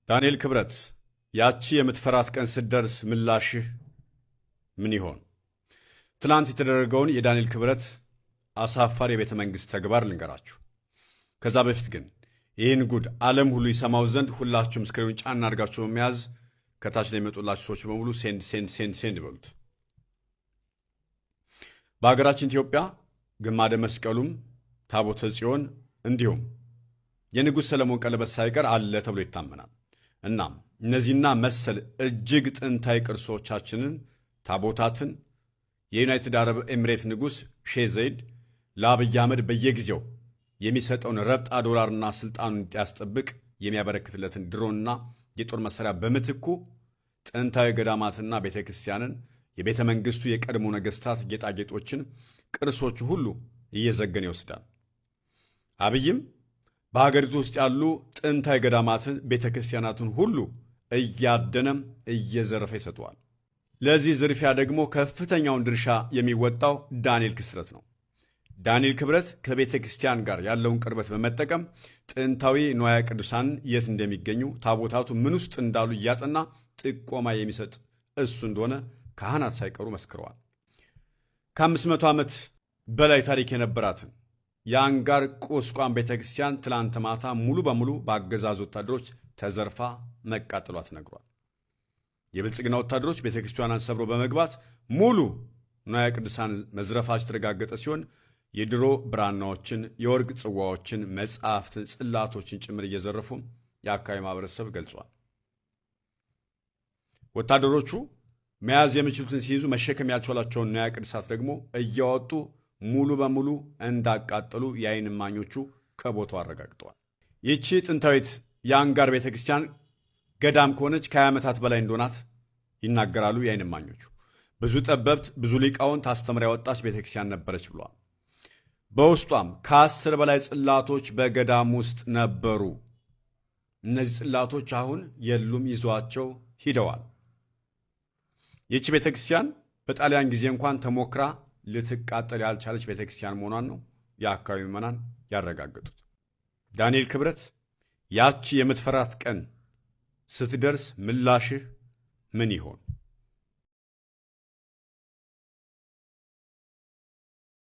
ዳንኤል ክብረት ያቺ የምትፈራት ቀን ስትደርስ ምላሽህ ምን ይሆን? ትላንት የተደረገውን የዳንኤል ክብረት አሳፋሪ የቤተ መንግሥት ተግባር ልንገራችሁ። ከዛ በፊት ግን ይህን ጉድ ዓለም ሁሉ ይሰማው ዘንድ ሁላችሁም ስክሪኑን ጫና አድርጋችሁ በመያዝ ከታች ላይ የሚመጡላችሁ ሰዎች በሙሉ ሴንድ በሉት። በሀገራችን ኢትዮጵያ ግማደ መስቀሉም ታቦተ ጽዮን እንዲሁም የንጉሥ ሰለሞን ቀለበት ሳይቀር አለ ተብሎ ይታመናል። እናም እነዚህና መሰል እጅግ ጥንታዊ ቅርሶቻችንን ታቦታትን የዩናይትድ አረብ ኤሚሬት ንጉሥ ሼህ ዘይድ ለአብይ አህመድ በየጊዜው የሚሰጠውን ረብጣ ዶላርና ስልጣኑን እንዲያስጠብቅ የሚያበረክትለትን ድሮንና የጦር መሳሪያ በምትኩ ጥንታዊ ገዳማትና ቤተ ክርስቲያንን የቤተ መንግሥቱ የቀድሞ ነገሥታት ጌጣጌጦችን ቅርሶቹ ሁሉ እየዘገነ ይወስዳል። አብይም በሀገሪቱ ውስጥ ያሉ ጥንታዊ ገዳማትን ቤተ ክርስቲያናትን ሁሉ እያደነም እየዘረፈ ይሰጠዋል። ለዚህ ዝርፊያ ደግሞ ከፍተኛውን ድርሻ የሚወጣው ዳንኤል ክስረት ነው። ዳንኤል ክብረት ከቤተ ክርስቲያን ጋር ያለውን ቅርበት በመጠቀም ጥንታዊ ንዋየ ቅዱሳን የት እንደሚገኙ ታቦታቱ ምን ውስጥ እንዳሉ እያጠና ጥቆማ የሚሰጥ እሱ እንደሆነ ካህናት ሳይቀሩ መስክረዋል። ከ500 ዓመት በላይ ታሪክ የነበራትን የአንጋር ቁስቋም ቤተ ክርስቲያን ትላንት ማታ ሙሉ በሙሉ በአገዛዙ ወታደሮች ተዘርፋ መቃጠሏ ተነግሯል። የብልጽግና ወታደሮች ቤተ ክርስቲያኗን ሰብሮ በመግባት ሙሉ ንዋየ ቅዱሳን መዝረፋቸው የተረጋገጠ ሲሆን የድሮ ብራናዎችን፣ የወርቅ ጽዋዎችን፣ መጽሐፍትን፣ ጽላቶችን ጭምር እየዘረፉ የአካባቢ ማህበረሰብ ገልጿል። ወታደሮቹ መያዝ የሚችሉትን ሲይዙ መሸከም ያልቻላቸውን ንዋየ ቅዱሳት ደግሞ እያወጡ ሙሉ በሙሉ እንዳቃጠሉ የዓይን እማኞቹ ከቦታው አረጋግጠዋል። ይህቺ ጥንታዊት የአንጋር ቤተ ክርስቲያን ገዳም ከሆነች ከ20 ዓመታት በላይ እንደሆናት ይናገራሉ የዓይን እማኞቹ። ብዙ ጠበብት፣ ብዙ ሊቃውንት አስተምራ ያወጣች ቤተ ክርስቲያን ነበረች ብለዋል። በውስጧም ከ10 በላይ ጽላቶች በገዳም ውስጥ ነበሩ። እነዚህ ጽላቶች አሁን የሉም፣ ይዟቸው ሂደዋል። ይህቺ ቤተ ክርስቲያን በጣሊያን ጊዜ እንኳን ተሞክራ ልትቃጠል ያልቻለች ቤተ ክርስቲያን መሆኗን ነው የአካባቢ ምዕመናን ያረጋገጡት። ዳንኤል ክብረት ያቺ የምትፈራት ቀን ስትደርስ ምላሽህ ምን ይሆን?